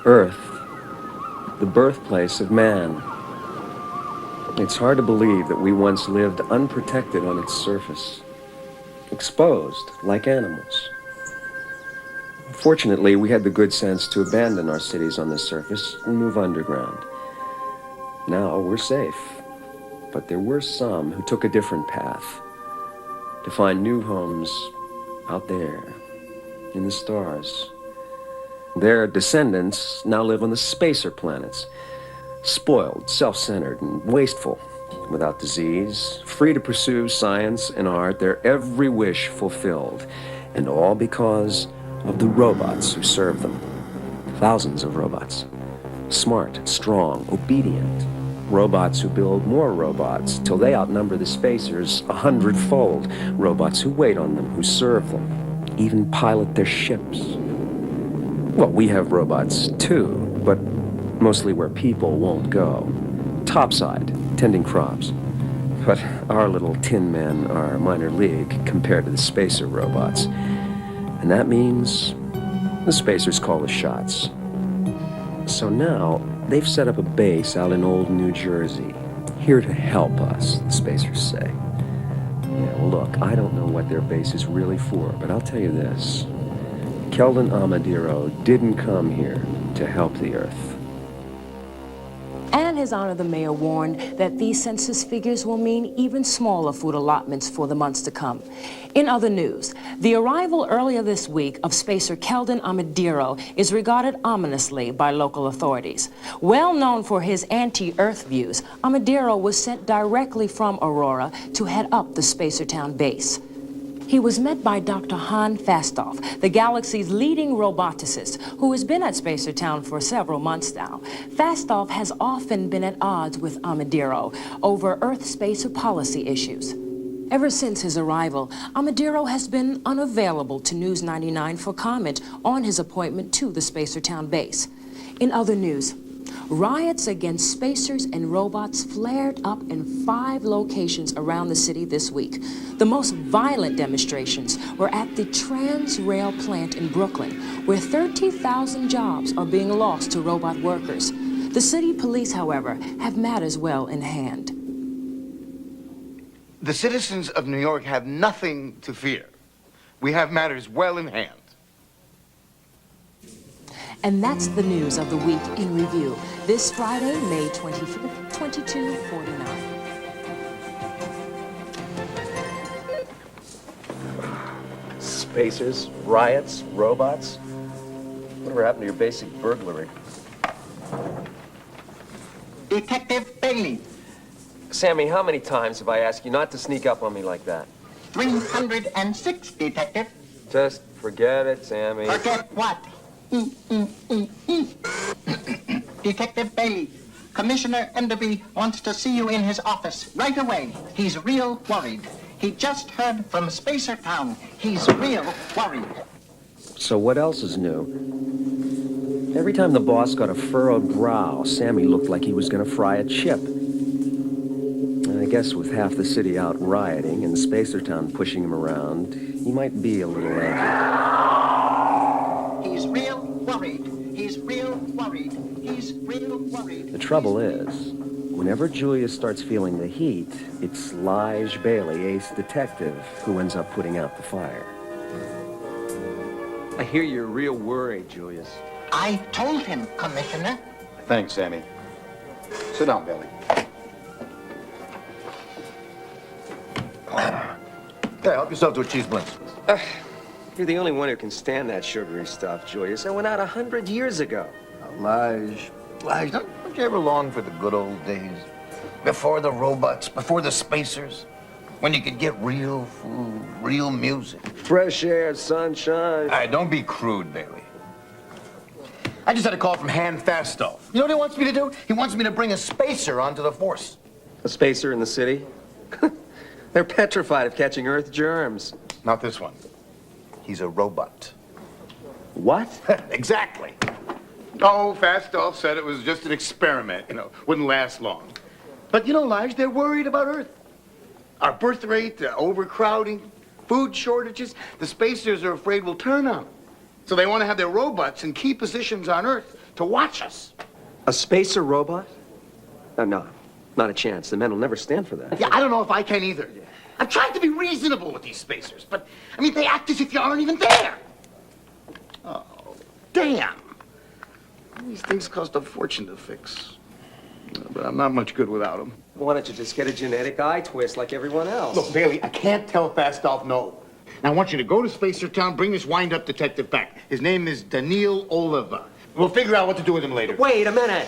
Earth, the birthplace of man. It's hard to believe that we once lived unprotected on its surface, exposed like animals. Fortunately, we had the good sense to abandon our cities on the surface and move underground. Now we're safe, but there were some who took a different path, to find new homes out there in the stars. Their descendants now live on the spacer planets, spoiled, self-centered, and wasteful, without disease, free to pursue science and art, their every wish fulfilled, and all because of the robots who serve them. Thousands of robots. Smart, strong, obedient. Robots who build more robots till they outnumber the spacers 100-fold. Robots who wait on them, who serve them, even pilot their ships. Well, we have robots too, but mostly where people won't go. Topside, tending crops. But our little tin men are minor league compared to the spacer robots. And that means the spacers call the shots. So now, they've set up a base out in old New Jersey, here to help us, the spacers say. Yeah, well, look, I don't know what their base is really for, but I'll tell you this. Keldon Amadiro didn't come here to help the Earth. And His Honor the Mayor warned that these census figures will mean even smaller food allotments for the months to come. In other news, the arrival earlier this week of spacer Keldon Amadiro is regarded ominously by local authorities. Well known for his anti-Earth views, Amadiro was sent directly from Aurora to head up the Spacertown base. He was met by Dr. Han Fastoff, the galaxy's leading roboticist, who has been at Spacertown for several months now. Fastoff has often been at odds with Amadiro over Earth-spacer policy issues. Ever since his arrival, Amadiro has been unavailable to News 99 for comment on his appointment to the Spacertown base. In other news, riots against spacers and robots flared up in 5 locations around the city this week. The most violent demonstrations were at the Transrail plant in Brooklyn, where 30,000 jobs are being lost to robot workers. The city police, however, have matters well in hand. The citizens of New York have nothing to fear. We have matters well in hand. And that's the news of the week in review. This Friday, May 25th, 2249. Spacers, riots, robots. Whatever happened to your basic burglary? Detective Bailey. Sammy, how many times have I asked you not to sneak up on me like that? 306, Detective. Just forget it, Sammy. Forget what? Detective Bailey, Commissioner Enderby wants to see you in his office right away. He's real worried. He just heard from Spacertown. He's real worried. So what else is new? Every time the boss got a furrowed brow, Sammy looked like he was going to fry a chip. And I guess with half the city out rioting and Spacertown pushing him around, he might be a little angry. He's real worried. He's real worried. He's real worried. The trouble is, whenever Julius starts feeling the heat, it's Lige Bailey, ace detective, who ends up putting out the fire. I hear you're real worried, Julius. I told him, Commissioner. Thanks, Sammy. Sit down, Bailey. Hey, help yourself to a cheese blintz. You're the only one who can stand that sugary stuff, Julius. I went out 100 years ago. Lige, don't you ever long for the good old days? Before the robots, before the spacers, when you could get real food, real music. Fresh air, sunshine. All right, don't be crude, Bailey. I just had a call from Han Fastoff. You know what he wants me to do? He wants me to bring a spacer onto the force. A spacer in the city? They're petrified of catching Earth germs. Not this one. He's a robot. What? Exactly. Oh, Fastoff said it was just an experiment, wouldn't last long. But Lige, they're worried about Earth. Our birth rate, overcrowding, food shortages, the spacers are afraid we'll turn out. So they want to have their robots in key positions on Earth to watch us. A spacer robot? No, not a chance. The men will never stand for that. Yeah, I don't know if I can either. I'm trying to be reasonable with these spacers, but, I mean, they act as if you aren't even there. Oh, damn. These things cost a fortune to fix. But I'm not much good without them. Why don't you just get a genetic eye twist like everyone else? Look, Bailey, I can't tell Fastolf no. Now, I want you to go to Spacer Town, bring this wind-up detective back. His name is Daniil Oliva. We'll figure out what to do with him later. Wait a minute.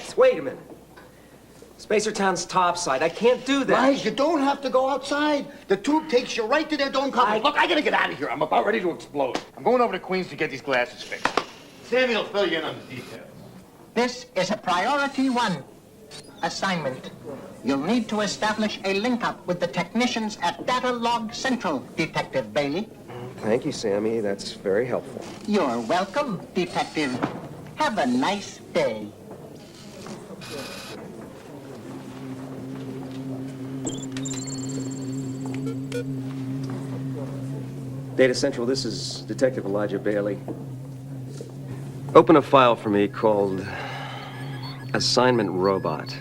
Spacer Town's topside. I can't do that. Guys, you don't have to go outside. The tube takes you right to their dome cover. Look, I gotta get out of here. I'm about ready to explode. I'm going over to Queens to get these glasses fixed. Sammy will fill you in on the details. This is a priority 1 assignment. You'll need to establish a link-up with the technicians at Data Log Central, Detective Bailey. Thank you, Sammy. That's very helpful. You're welcome, Detective. Have a nice day. Data Central, this is Detective Elijah Bailey. Open a file for me called Assignment Robot.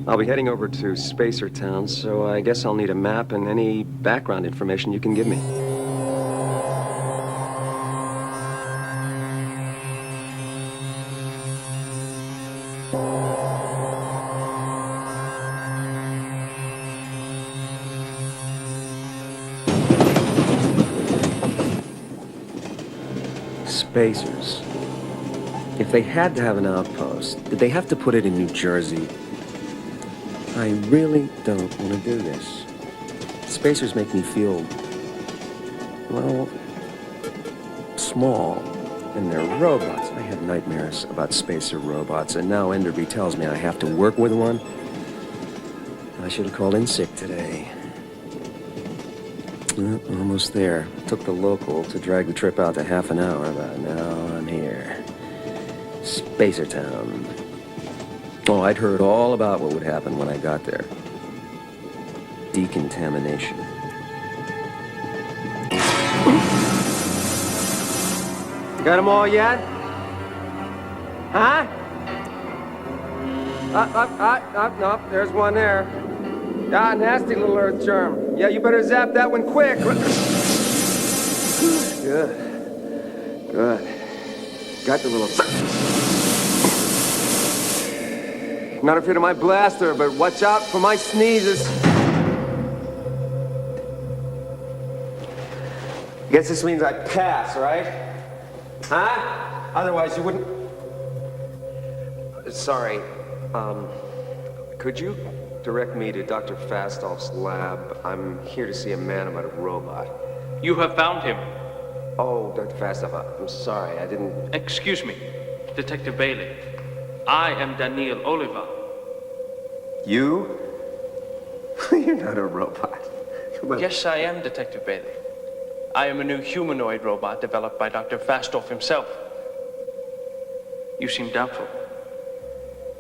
I'll be heading over to Spacer Town, so I guess I'll need a map and any background information you can give me. Spacers. If they had to have an outpost, did they have to put it in New Jersey? I really don't want to do this. Spacers make me feel, well, small. And they're robots. I had nightmares about spacer robots, and now Enderby tells me I have to work with one. I should have called in sick today. Almost there. Took the local to drag the trip out to half an hour, but now I'm here. Spacer Town. Oh, I'd heard all about what would happen when I got there. Decontamination. Got them all yet? Huh? Nope, there's one there. Ah, nasty little earth germ. Yeah, you better zap that one quick. Good. Got the little... Not afraid of my blaster, but watch out for my sneezes. Guess this means I pass, right? Huh? Otherwise you wouldn't... Sorry. Could you direct me to Dr. Fastolf's lab? I'm here to see a man about a robot. You have found him. Oh, Dr. Fastolf, I'm sorry, I didn't... Excuse me, Detective Bailey. I am Daniil Oliva. You? You're not a robot. Well, Yes, I am Detective Bailey. I am a new humanoid robot developed by Dr. Fastolf himself. You seem doubtful.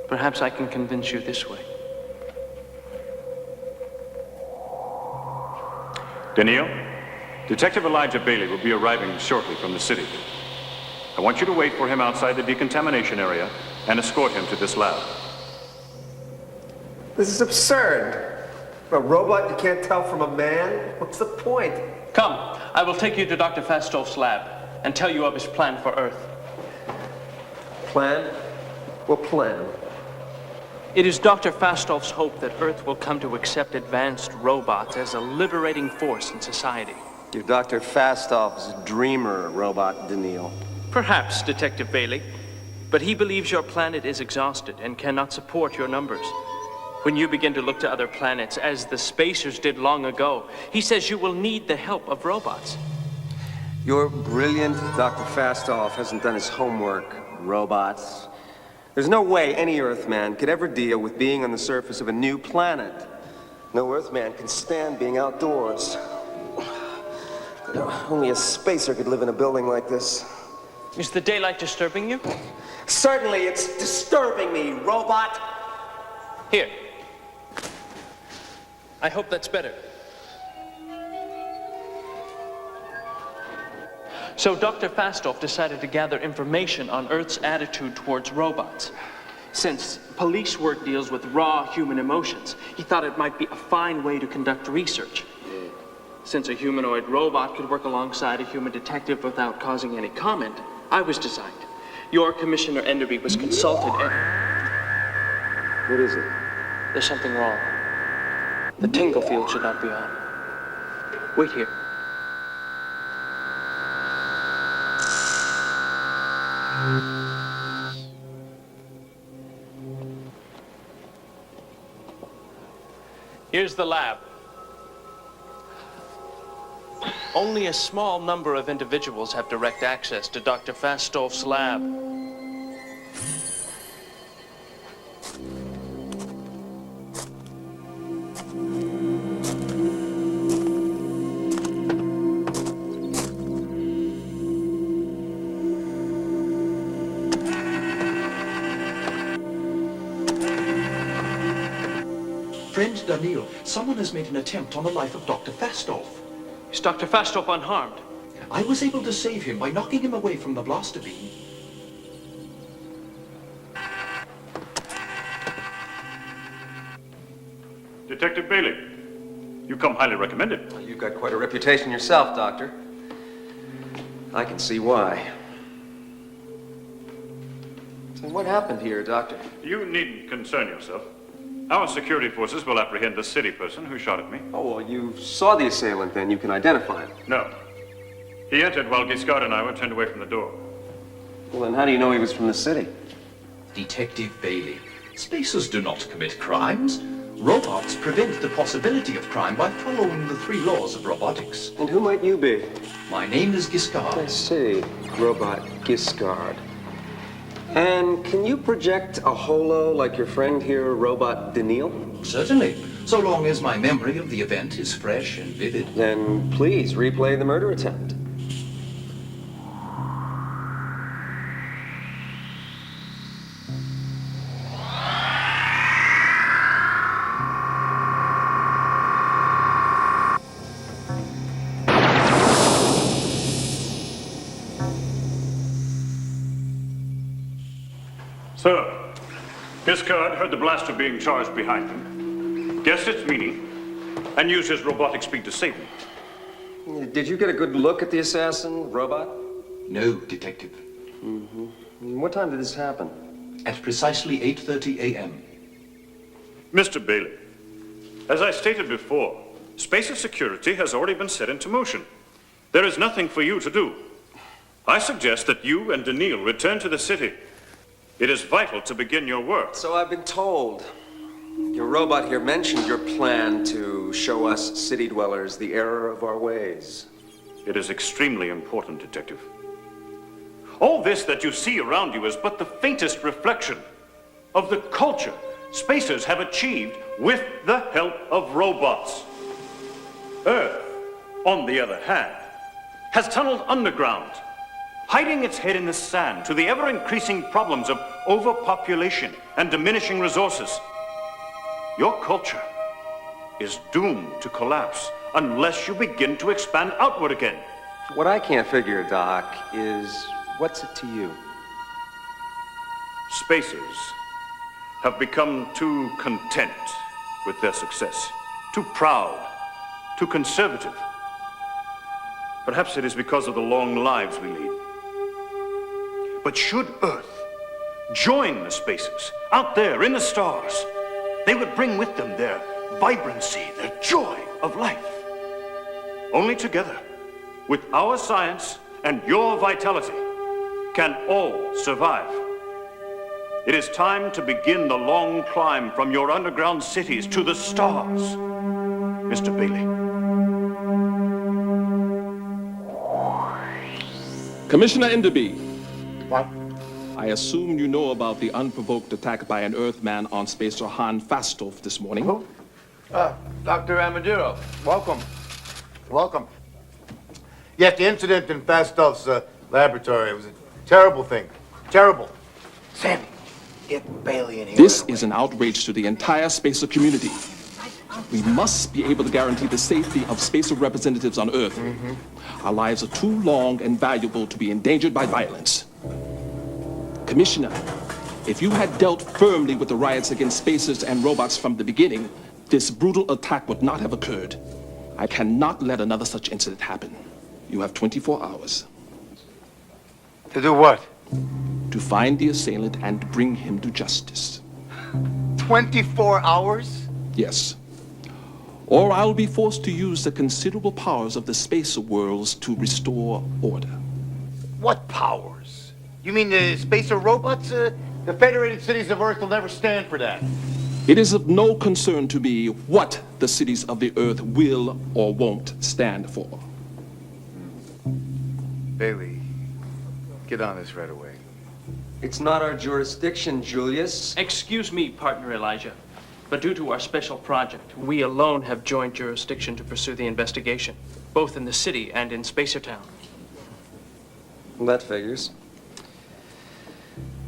Perhaps I can convince you this way. Daniil, Detective Elijah Bailey will be arriving shortly from the city. I want you to wait for him outside the decontamination area and escort him to this lab. This is absurd. A robot you can't tell from a man? What's the point? Come, I will take you to Dr. Fastolf's lab and tell you of his plan for Earth. Plan? What plan? It is Dr. Fastolf's hope that Earth will come to accept advanced robots as a liberating force in society. Your Dr. Fastolf is a dreamer, robot Daniil. Perhaps, Detective Bailey, but he believes your planet is exhausted and cannot support your numbers. When you begin to look to other planets, as the spacers did long ago, he says you will need the help of robots. Your brilliant Dr. Fastolf hasn't done his homework, robots. There's no way any Earthman could ever deal with being on the surface of a new planet. No Earthman can stand being outdoors. Only a spacer could live in a building like this. Is the daylight disturbing you? Certainly it's disturbing me, robot! Here. I hope that's better. So Dr. Fastoff decided to gather information on Earth's attitude towards robots. Since police work deals with raw human emotions, he thought it might be a fine way to conduct research. Since a humanoid robot could work alongside a human detective without causing any comment, I was designed. Your Commissioner Enderby was consulted and... What is it? There's something wrong. The tingle field should not be on. Wait here. Here's the lab. Only a small number of individuals have direct access to Dr. Fastoff's lab. Friend Daniil, someone has made an attempt on the life of Dr. Fastoff. Is Dr. Fastoff unharmed? I was able to save him by knocking him away from the blaster beam. Detective Bailey, you come highly recommended. Well, you've got quite a reputation yourself, Doctor. I can see why. So what happened here, Doctor? You needn't concern yourself. Our security forces will apprehend the city person who shot at me. Oh, well, you saw the assailant then. You can identify him. No. He entered while Giscard and I were turned away from the door. Well, then how do you know he was from the city? Detective Bailey, spacers do not commit crimes. Robots prevent the possibility of crime by following the 3 laws of robotics. And who might you be? My name is Giscard. I see. Robot Giscard. And can you project a holo like your friend here, Robot Daniil? Certainly, so long as my memory of the event is fresh and vivid. Then please replay the murder attempt. Sir, Giscard heard the blaster being charged behind him, guessed its meaning, and used his robotic speed to save me. Did you get a good look at the assassin, Robot? No, Detective. What time did this happen? At precisely 8:30 a.m. Mr. Bailey, as I stated before, spacer security has already been set into motion. There is nothing for you to do. I suggest that you and Daniil return to the city. It is vital to begin your work. So I've been told. Your robot here mentioned your plan to show us city dwellers the error of our ways. It is extremely important, Detective. All this that you see around you is but the faintest reflection of the culture spacers have achieved with the help of robots. Earth, on the other hand, has tunneled underground, hiding its head in the sand to the ever-increasing problems of overpopulation and diminishing resources. Your culture is doomed to collapse unless you begin to expand outward again. What I can't figure, Doc, is what's it to you? Spacers have become too content with their success, too proud, too conservative. Perhaps it is because of the long lives we lead. But should Earth join the spacers out there in the stars, they would bring with them their vibrancy, their joy of life. Only together, with our science and your vitality, can all survive. It is time to begin the long climb from your underground cities to the stars, Mr. Bailey. Commissioner Enderby. What? I assume you know about the unprovoked attack by an Earthman on Spacer Han Fastov this morning. Who? Dr. Amadiro. Welcome. Welcome. Yes, the incident in Fastov's laboratory was a terrible thing. Terrible. Sammy, get Bailey in here. This is an outrage to the entire Spacer community. We must be able to guarantee the safety of Spacer representatives on Earth. Our lives are too long and valuable to be endangered by violence. Commissioner, if you had dealt firmly with the riots against Spacers and robots from the beginning, this brutal attack would not have occurred. I cannot let another such incident happen. You have 24 hours. To do what? To find the assailant and bring him to justice. 24 hours? Yes. Or I'll be forced to use the considerable powers of the Spacer worlds to restore order. What powers? You mean the Spacer robots? The Federated Cities of Earth will never stand for that. It is of no concern to me what the cities of the Earth will or won't stand for. Bailey, get on this right away. It's not our jurisdiction, Julius. Excuse me, partner Elijah, but due to our special project, we alone have joint jurisdiction to pursue the investigation, both in the city and in Spacertown. Well, that figures.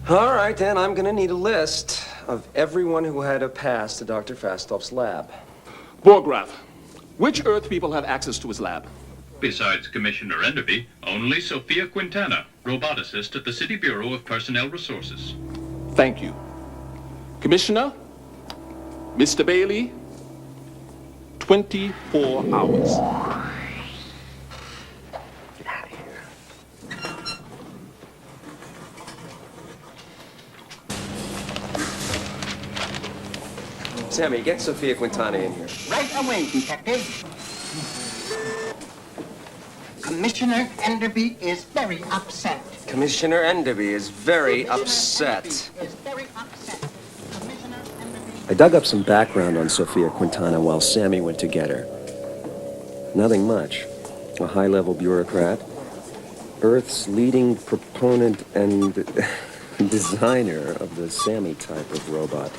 All right, then, I'm gonna need a list of everyone who had a pass to Dr. Fastov's lab. Borgraf, which Earth people have access to his lab? Besides Commissioner Enderby, only Sophia Quintana, roboticist at the City Bureau of Personnel Resources. Thank you. Commissioner, Mr. Bailey, 24 hours. Get out of here. Sammy, get Sophia Quintana in here. Right away, Detective. Commissioner Enderby is very upset. Commissioner Enderby is very upset. Is very upset. Commissioner Enderby. I dug up some background on Sophia Quintana while Sammy went to get her. Nothing much. A high-level bureaucrat, Earth's leading proponent and designer of the Sammy type of robot.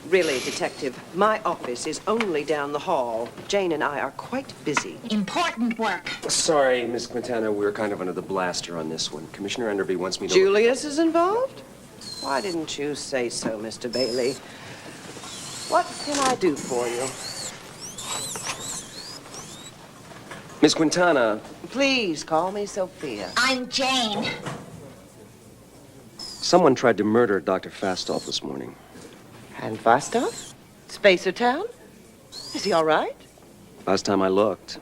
Really, Detective, my office is only down the hall. Jane and I are quite busy. Important work. Sorry, Miss Quintana, we're kind of under the blaster on this one. Commissioner Enderby wants me to... Julius is involved? Why didn't you say so, Mr. Bailey? What can I do for you? Miss Quintana... Please call me Sophia. I'm Jane. Someone tried to murder Dr. Fastov this morning. And Fastov? Spacertown? Is he all right? Last time I looked.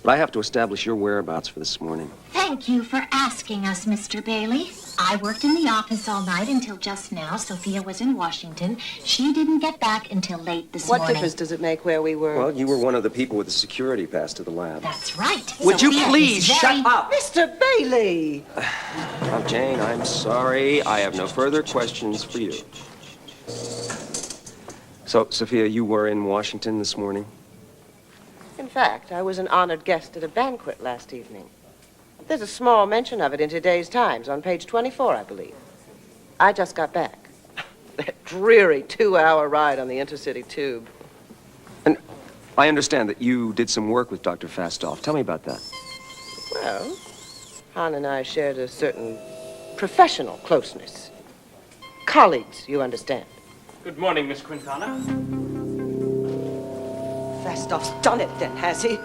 But I have to establish your whereabouts for this morning. Thank you for asking us, Mr. Bailey. I worked in the office all night until just now. Sophia was in Washington. She didn't get back until late this What morning. difference does it make where we were? Well, you were one of the people with the security pass to the lab. That's right. Would you Sophia please is very... shut up? Mr. Bailey! Oh, Jane, I'm sorry. I have no further questions for you. So, Sophia, you were in Washington this morning? In fact, I was an honored guest at a banquet last evening. There's a small mention of it in today's Times, on page 24, I believe. I just got back. That dreary 2-hour ride on the intercity tube. And I understand that you did some work with Dr. Fastov. Tell me about that. Well, Han and I shared a certain professional closeness. Colleagues, you understand. Good morning, Miss Quintana. Fastov's done it then, has he?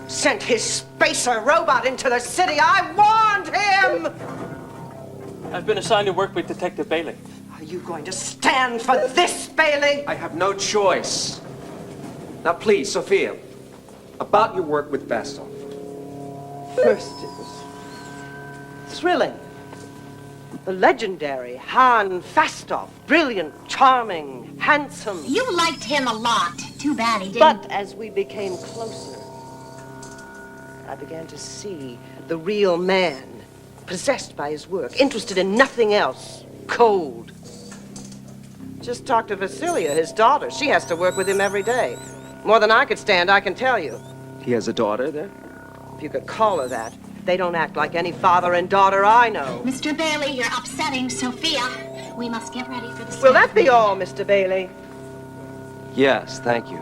Sent his spacer robot into the city. I warned him! I've been assigned to work with Detective Bailey. Are you going to stand for this, Bailey? I have no choice. Now, please, Sophia, about your work with Fastov. First, it was thrilling. The legendary Han Fastov. Brilliant, charming, handsome. You liked him a lot. Too bad he didn't... But as we became closer, I began to see the real man, possessed by his work, interested in nothing else, cold. Just talk to Vasilia, his daughter. She has to work with him every day. More than I could stand, I can tell you. He has a daughter there? If you could call her that. They don't act like any father and daughter I know. Mr. Bailey, you're upsetting Sophia. We must get ready for the Will that be all, Mr. Bailey? Yes, thank you.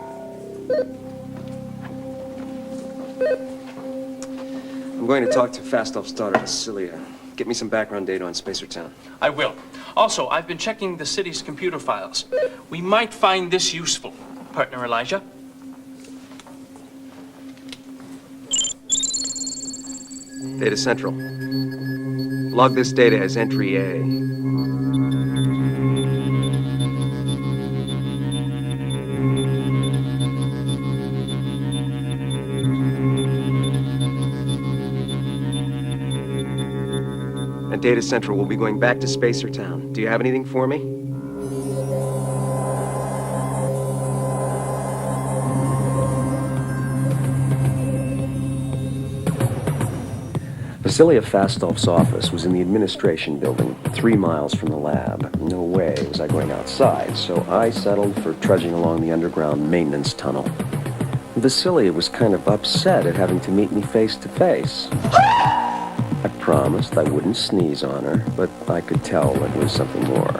I'm going to talk to Fastolf's daughter, Vasilia. Get me some background data on Spacertown. I will. Also, I've been checking the city's computer files. We might find this useful, partner Elijah. Data Central. Log this data as entry A. And Data Central will be going back to Spacertown. Do you have anything for me? Vasilia Fastolf's office was in the administration building, 3 miles from the lab. No way was I going outside, so I settled for trudging along the underground maintenance tunnel. Vasilia was kind of upset at having to meet me face to face. I promised I wouldn't sneeze on her, but I could tell it was something more.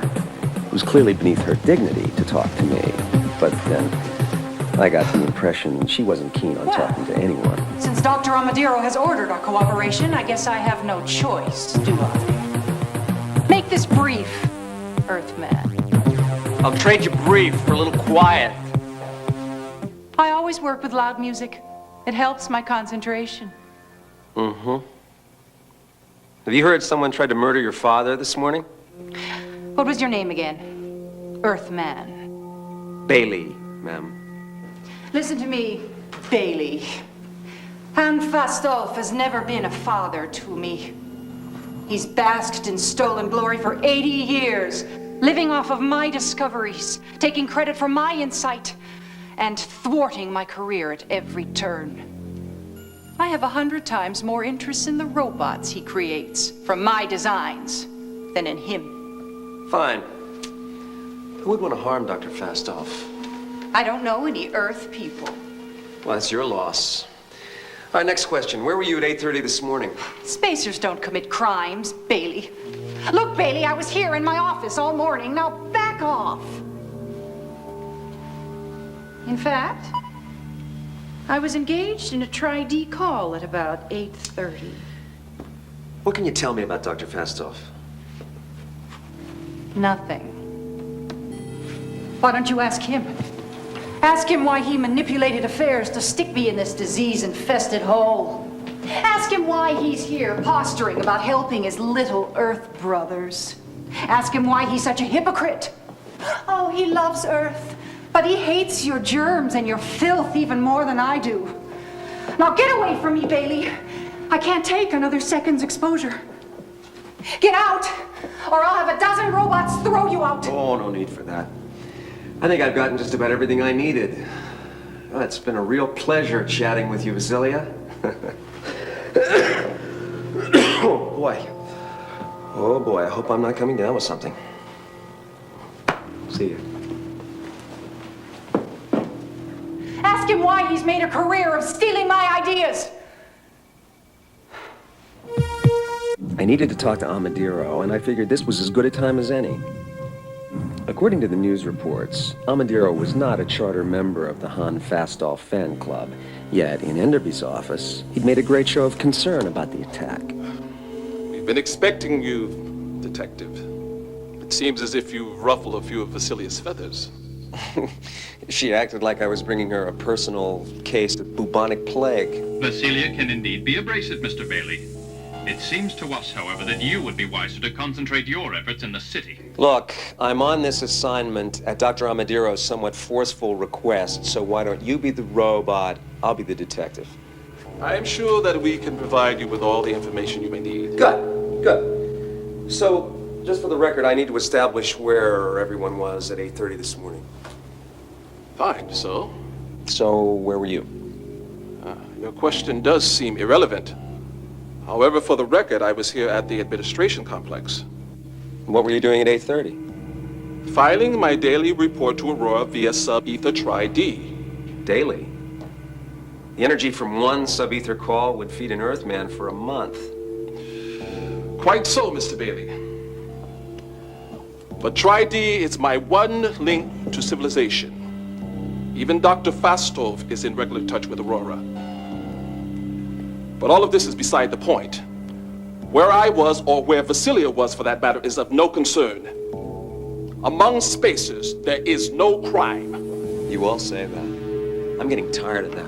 It was clearly beneath her dignity to talk to me, but then I got the impression she wasn't keen on talking to anyone. Since Dr. Amadiro has ordered our cooperation, I guess I have no choice, do I? Make this brief, Earthman. I'll trade you brief for a little quiet. I always work with loud music. It helps my concentration. Mm-hmm. Have you heard someone tried to murder your father this morning? What was your name again? Earthman. Bailey, ma'am. Listen to me, Bailey. Han Fastolf has never been a father to me. He's basked in stolen glory for 80 years, living off of my discoveries, taking credit for my insight, and thwarting my career at every turn. I have 100 times more interest in the robots he creates from my designs than in him. Fine. Who would want to harm Dr. Fastolf? I don't know any Earth people. Well, that's your loss. All right, next question. Where were you at 8:30 this morning? Spacers don't commit crimes, Bailey. Look, Bailey, I was here in my office all morning. Now back off. In fact, I was engaged in a tri-D call at about 8:30. What can you tell me about Dr. Fastolf? Nothing. Why don't you ask him? Ask him why he manipulated affairs to stick me in this disease-infested hole. Ask him why he's here posturing about helping his little Earth brothers. Ask him why he's such a hypocrite. Oh, he loves Earth, but he hates your germs and your filth even more than I do. Now get away from me, Bailey. I can't take another second's exposure. Get out, or I'll have a dozen robots throw you out. Oh, no need for that. I think I've gotten just about everything I needed. Well, it's been a real pleasure chatting with you, Vasilia. Oh, boy. Oh, boy, I hope I'm not coming down with something. See you. Ask him why he's made a career of stealing my ideas. I needed to talk to Amadiro, and I figured this was as good a time as any. According to the news reports, Amadiro was not a charter member of the Han Fastolf fan club. Yet, in Enderby's office, he'd made a great show of concern about the attack. We've been expecting you, Detective. It seems as if you ruffled a few of Vasilia's feathers. She acted like I was bringing her a personal case of bubonic plague. Vasilia can indeed be abrasive, Mr. Bailey. It seems to us, however, that you would be wiser to concentrate your efforts in the city. Look, I'm on this assignment at Dr. Amadiro's somewhat forceful request, so why don't you be the robot, I'll be the detective. I am sure that we can provide you with all the information you may need. Good, good. So, just for the record, I need to establish where everyone was at 8:30 this morning. Fine, so? So, where were you? Your question does seem irrelevant. However, for the record, I was here at the administration complex. What were you doing at 8:30? Filing my daily report to Aurora via sub-ether tri-D. Daily? The energy from one sub-ether call would feed an Earthman for a month. Quite so, Mr. Bailey. But Tri-D is my one link to civilization. Even Dr. Fastov is in regular touch with Aurora. But all of this is beside the point. Where I was, or where Vasilia was for that matter, is of no concern. Among spacers, there is no crime. You all say that. I'm getting tired of that.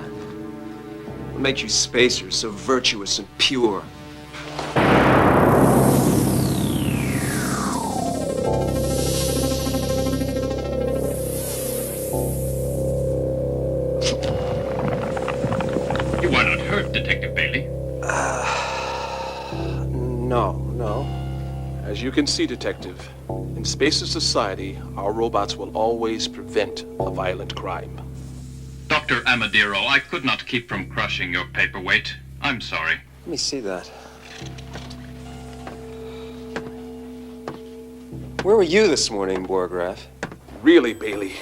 What makes you spacers so virtuous and pure? You are not hurt, Detective Bailey. No. As you can see, Detective, in Spacer Society, our robots will always prevent a violent crime. Dr. Amadiro, I could not keep from crushing your paperweight. I'm sorry. Let me see that. Where were you this morning, Borgraf? Really, Bailey?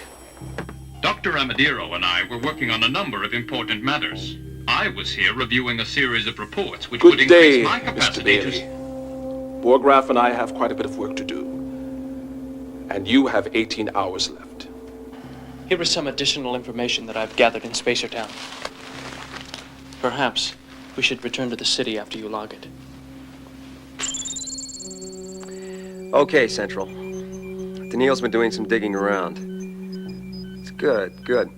Dr. Amadiro and I were working on a number of important matters. I was here reviewing a series of reports which would Good day, increase my Mr. capacity Bailey. to... Borgraf and I have quite a bit of work to do. And you have 18 hours left. Here is some additional information that I've gathered in Spacertown. Perhaps we should return to the city after you log it. Okay, Central. Daniil's been doing some digging around. It's good.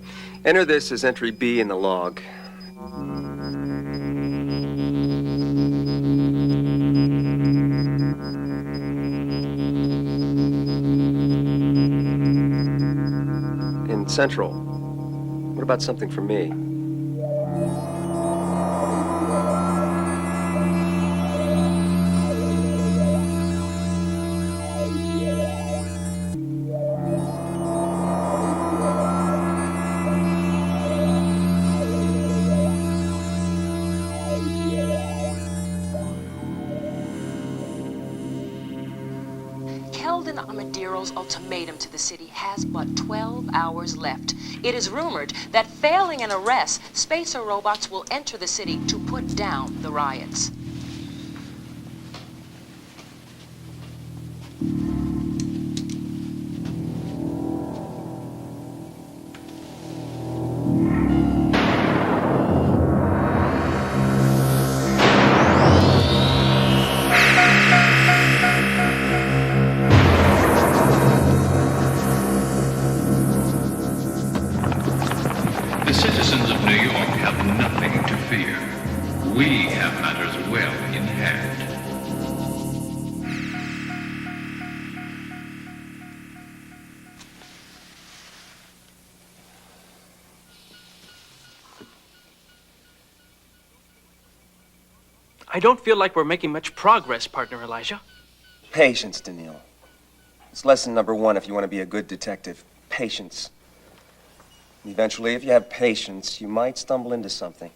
Enter this as entry B in the log. And Central, what about something for me? Keldon Amadiro's ultimatum to the city has but 12 hours left. It is rumored that failing an arrest, spacer robots will enter the city to put down the riots. The citizens of New York have nothing to fear. We have matters well in hand. I don't feel like we're making much progress, partner Elijah. Patience, Daniil. It's lesson number one if you want to be a good detective. Patience. Eventually, if you have patience, you might stumble into something.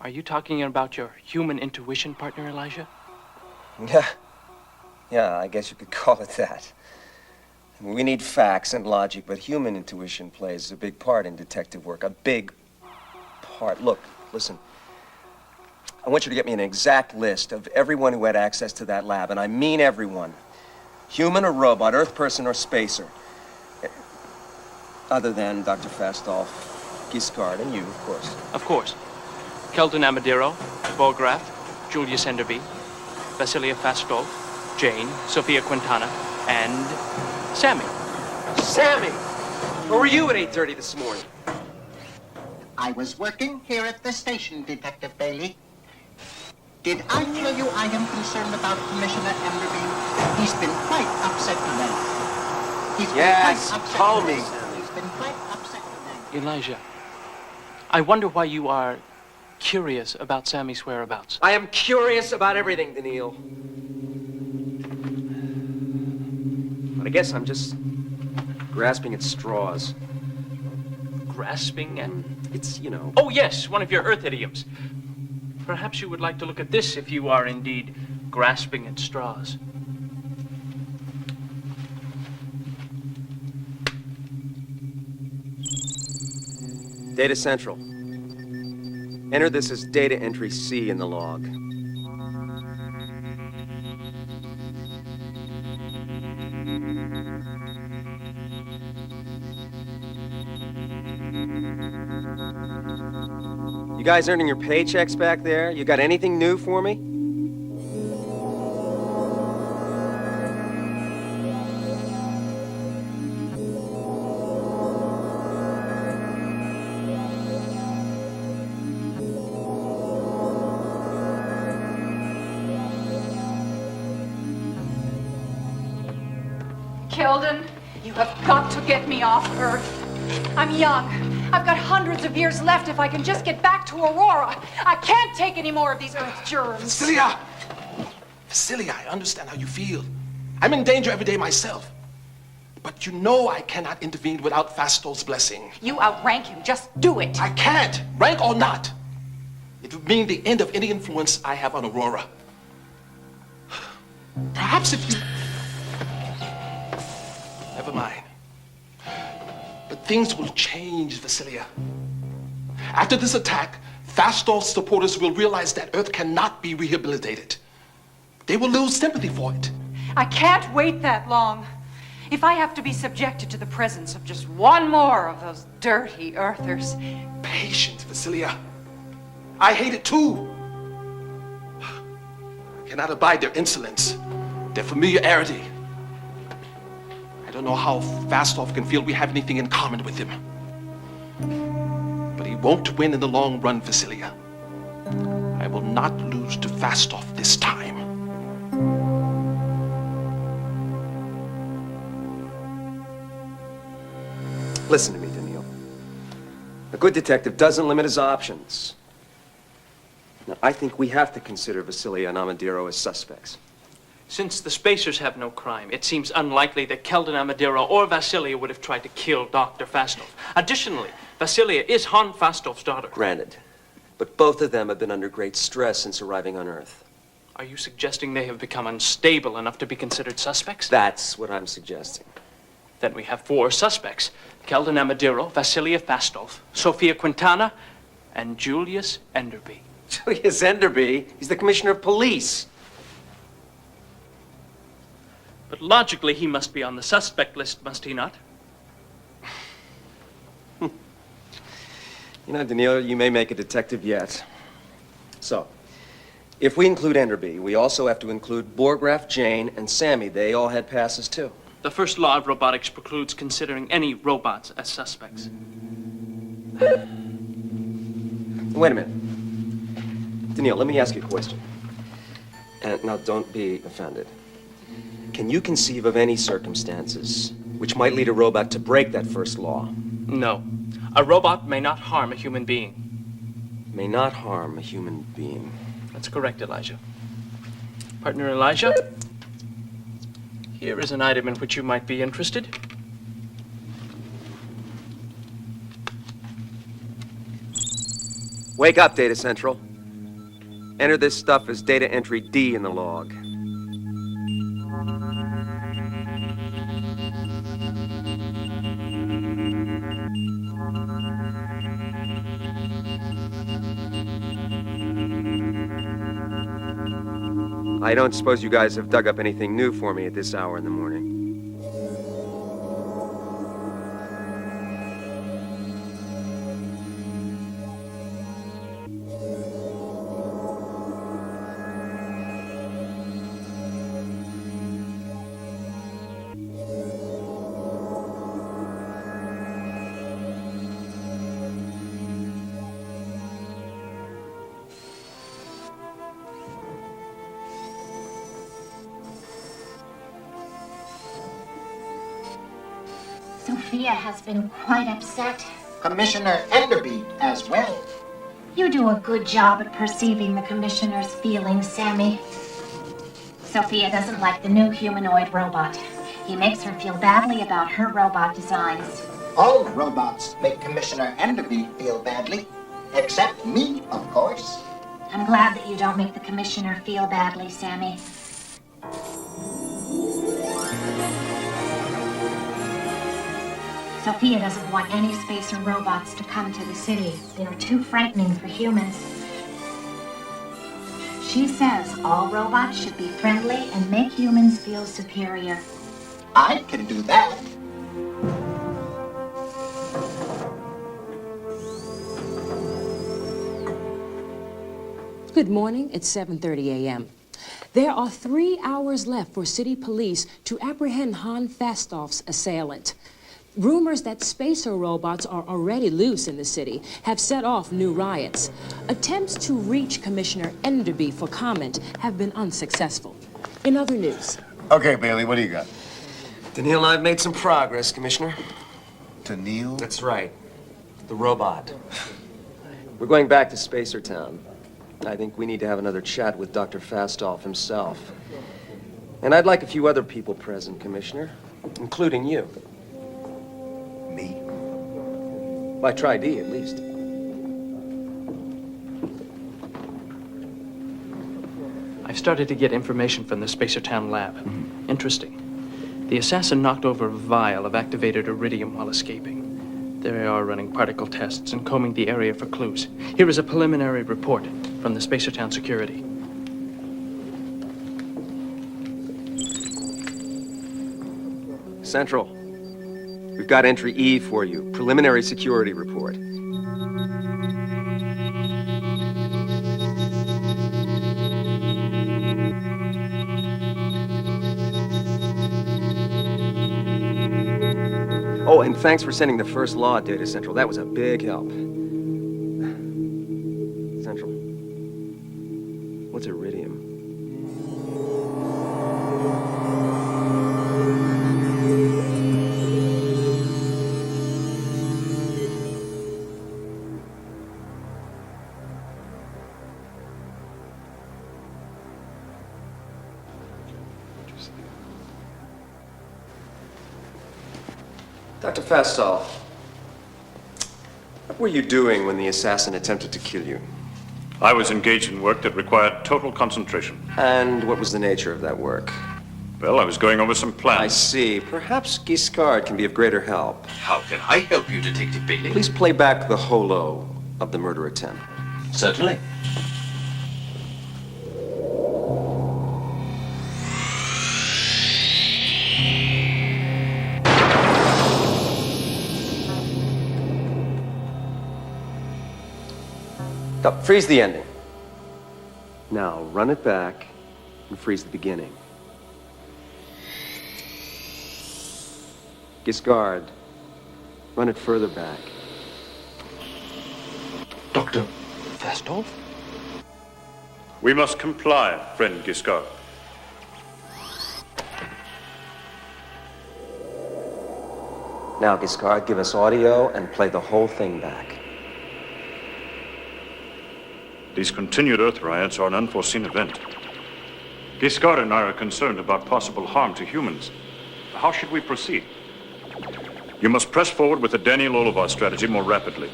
Are you talking about your human intuition, partner Elijah? Yeah, I guess you could call it that. I mean, we need facts and logic, but human intuition plays a big part in detective work. A big part. Look, listen. I want you to get me an exact list of everyone who had access to that lab, and I mean everyone. Human or robot, Earth person or spacer. Other than Dr. Fastov, Giscard, and you, of course. Of course. Keldon Amadiro, Borgraf, Julius Enderby, Vasilia Fastov, Jane, Sophia Quintana, and Sammy. Sammy! Where were you at 8:30 this morning? I was working here at the station, Detective Bailey. Did I tell you I am concerned about Commissioner Enderby? He's been quite upset today. He's been Yes, quite upset call today. me. He's been quite upset today. Elijah, I wonder why you are curious about Sammy's whereabouts. I am curious about everything, Daniil. But I guess I'm just grasping at straws. Grasping and... It's, you know... Oh, yes, one of your Earth idioms. Perhaps you would like to look at this if you are indeed grasping at straws. Data Central. Enter this as data entry C in the log. You guys earning your paychecks back there? You got anything new for me? Keldon, you have got to get me off Earth. I'm young. I've got hundreds of years left if I can just get back to Aurora. I can't take any more of these Earth germs. Vasilia! Vasilia, I understand how you feel. I'm in danger every day myself. But you know I cannot intervene without Fastol's blessing. You outrank him. Just do it. I can't, rank or not. It would mean the end of any influence I have on Aurora. Perhaps if you... Never mind. But things will change, Vasilia. After this attack, Fastol's supporters will realize that Earth cannot be rehabilitated. They will lose sympathy for it. I can't wait that long. If I have to be subjected to the presence of just one more of those dirty Earthers. Patience, Vasilia. I hate it too. I cannot abide their insolence, their familiarity. I don't know how Fastolf can feel we have anything in common with him. But he won't win in the long run, Vasilia. I will not lose to Fastolf this time. Listen to me, Daniil. A good detective doesn't limit his options. Now, I think we have to consider Vasilia and Amadiro as suspects. Since the Spacers have no crime, it seems unlikely that Keldon Amadiro or Vasilia would have tried to kill Dr. Fastolf. Additionally, Vasilia is Han Fastolf's daughter. Granted. But both of them have been under great stress since arriving on Earth. Are you suggesting they have become unstable enough to be considered suspects? That's what I'm suggesting. Then we have 4 suspects. Keldon Amadiro, Vasilia Fastolf, Sophia Quintana, and Julius Enderby. Julius Enderby? He's the commissioner of police. But logically, he must be on the suspect list, must he not? You know, Daniil, you may make a detective yet. So, if we include Enderby, we also have to include Borgraf, Jane, and Sammy. They all had passes, too. The first law of robotics precludes considering any robots as suspects. Wait a minute. Daniil, let me ask you a question. And now, don't be offended. Can you conceive of any circumstances which might lead a robot to break that first law? No. A robot may not harm a human being. May not harm a human being. That's correct, Elijah. Partner Elijah, here is an item in which you might be interested. Wake up, Data Central. Enter this stuff as data entry D in the log. I don't suppose you guys have dug up anything new for me at this hour in the morning. Sophia has been quite upset. Commissioner Enderby as well. You do a good job at perceiving the Commissioner's feelings, Sammy. Sophia doesn't like the new humanoid robot. He makes her feel badly about her robot designs. All robots make Commissioner Enderby feel badly. Except me, of course. I'm glad that you don't make the Commissioner feel badly, Sammy. Sophia doesn't want any spacer robots to come to the city. They're too frightening for humans. She says all robots should be friendly and make humans feel superior. I can do that. Good morning. It's 7:30 a.m. There are 3 hours left for city police to apprehend Han Fastoff's assailant. Rumors that spacer robots are already loose in the city have set off new riots. Attempts to reach Commissioner Enderby for comment have been unsuccessful. In other news... Okay, Bailey, what do you got? Daniil and I have made some progress, Commissioner. Daniil? That's right. The robot. We're going back to Spacer Town. I think we need to have another chat with Dr. Fastoff himself. And I'd like a few other people present, Commissioner, including you. Me? By Tri-D, at least. I've started to get information from the Spacertown lab. Interesting. The assassin knocked over a vial of activated iridium while escaping. They are running particle tests and combing the area for clues. Here is a preliminary report from the Spacertown security. Central. We've got entry E for you. Preliminary security report. Oh, and thanks for sending the first law data, Central. That was a big help. Central. What's iridium? Dr. Fastoff, what were you doing when the assassin attempted to kill you? I was engaged in work that required total concentration. And what was the nature of that work? Well, I was going over some plans. I see. Perhaps Giscard can be of greater help. How can I help you, Detective Bailey? Please play back the holo of the murder attempt. Certainly. Stop. Freeze the ending. Now, run it back and freeze the beginning. Giscard, run it further back. Dr. Fastoff? We must comply, friend Giscard. Now, Giscard, give us audio and play the whole thing back. These continued Earth riots are an unforeseen event. Giscard and I are concerned about possible harm to humans. How should we proceed? You must press forward with the Daniel Olivar strategy more rapidly.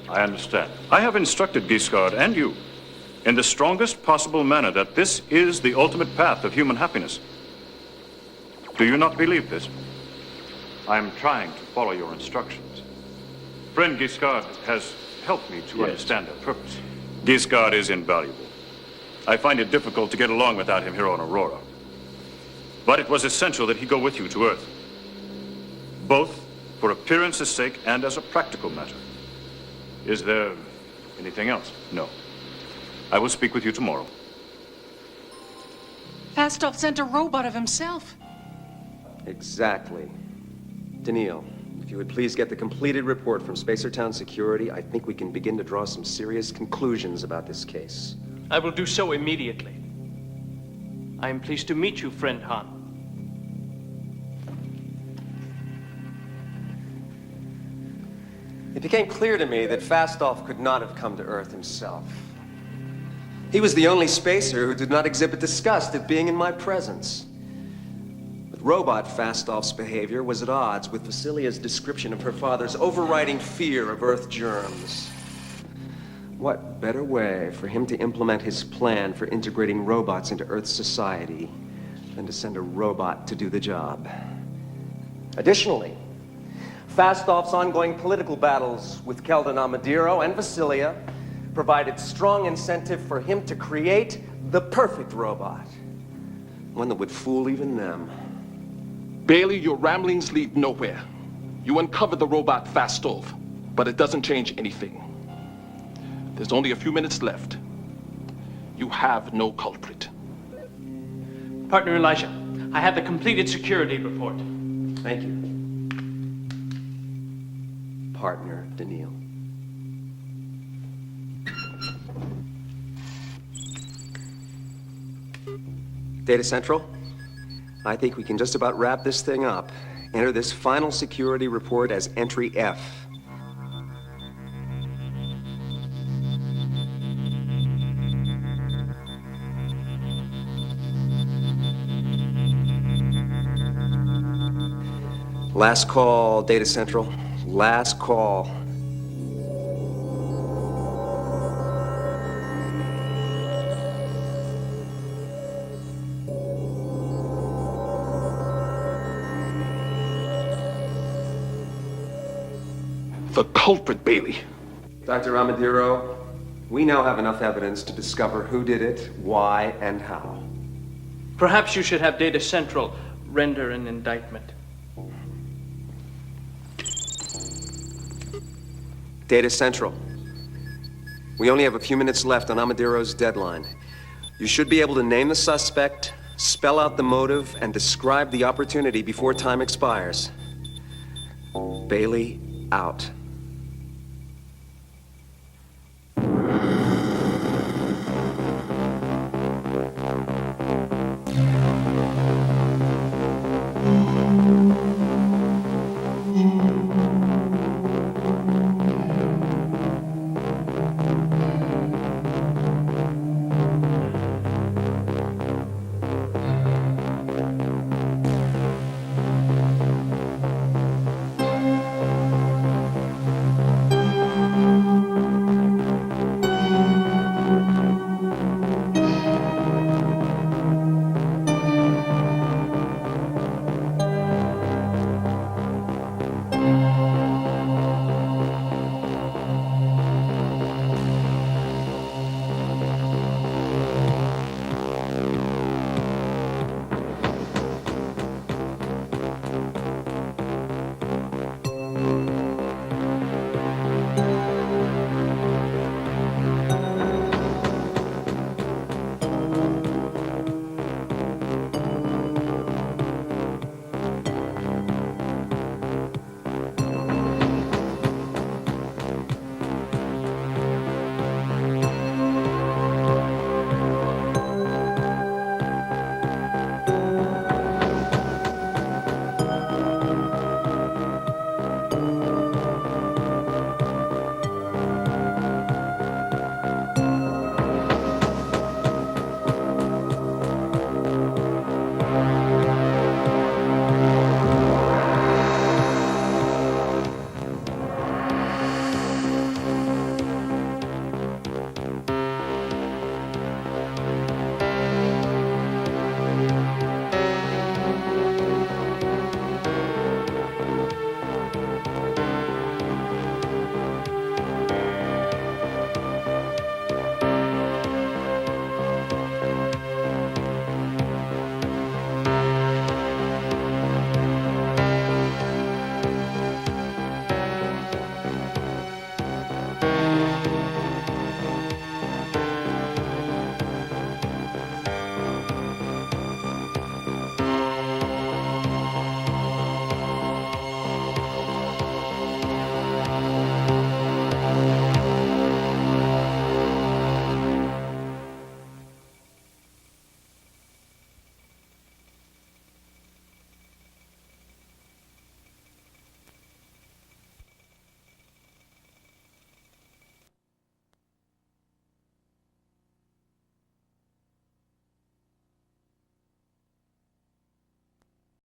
I understand. I have instructed Giscard and you in the strongest possible manner that this is the ultimate path of human happiness. Do you not believe this? I am trying to follow your instructions. Friend Giscard has helped me to understand their purpose. Giscard is invaluable. I find it difficult to get along without him here on Aurora. But it was essential that he go with you to Earth. Both for appearance's sake and as a practical matter. Is there anything else? No. I will speak with you tomorrow. Fastoff sent a robot of himself. Exactly. Daniil, if you would please get the completed report from Spacertown Security, I think we can begin to draw some serious conclusions about this case. I will do so immediately. I am pleased to meet you, friend Han. It became clear to me that Fastoff could not have come to Earth himself. He was the only spacer who did not exhibit disgust at being in my presence. But robot Fastoff's behavior was at odds with Vasilia's description of her father's overriding fear of Earth germs. What better way for him to implement his plan for integrating robots into Earth's society than to send a robot to do the job? Additionally, Fastolf's ongoing political battles with Keldon Amadiro and Vasilia provided strong incentive for him to create the perfect robot. One that would fool even them. Bailey, your ramblings lead nowhere. You uncovered the robot Fastolf, but it doesn't change anything. There's only a few minutes left. You have no culprit. Partner Elijah, I have the completed security report. Thank you. Partner Daniil. Data Central, I think we can just about wrap this thing up. Enter this final security report as entry F. Last call, Data Central. Last call. The culprit, Bailey. Dr. Amadiro, we now have enough evidence to discover who did it, why, and how. Perhaps you should have Data Central render an indictment. Data Central. We only have a few minutes left on Amadiro's deadline. You should be able to name the suspect, spell out the motive, and describe the opportunity before time expires. Bailey, out.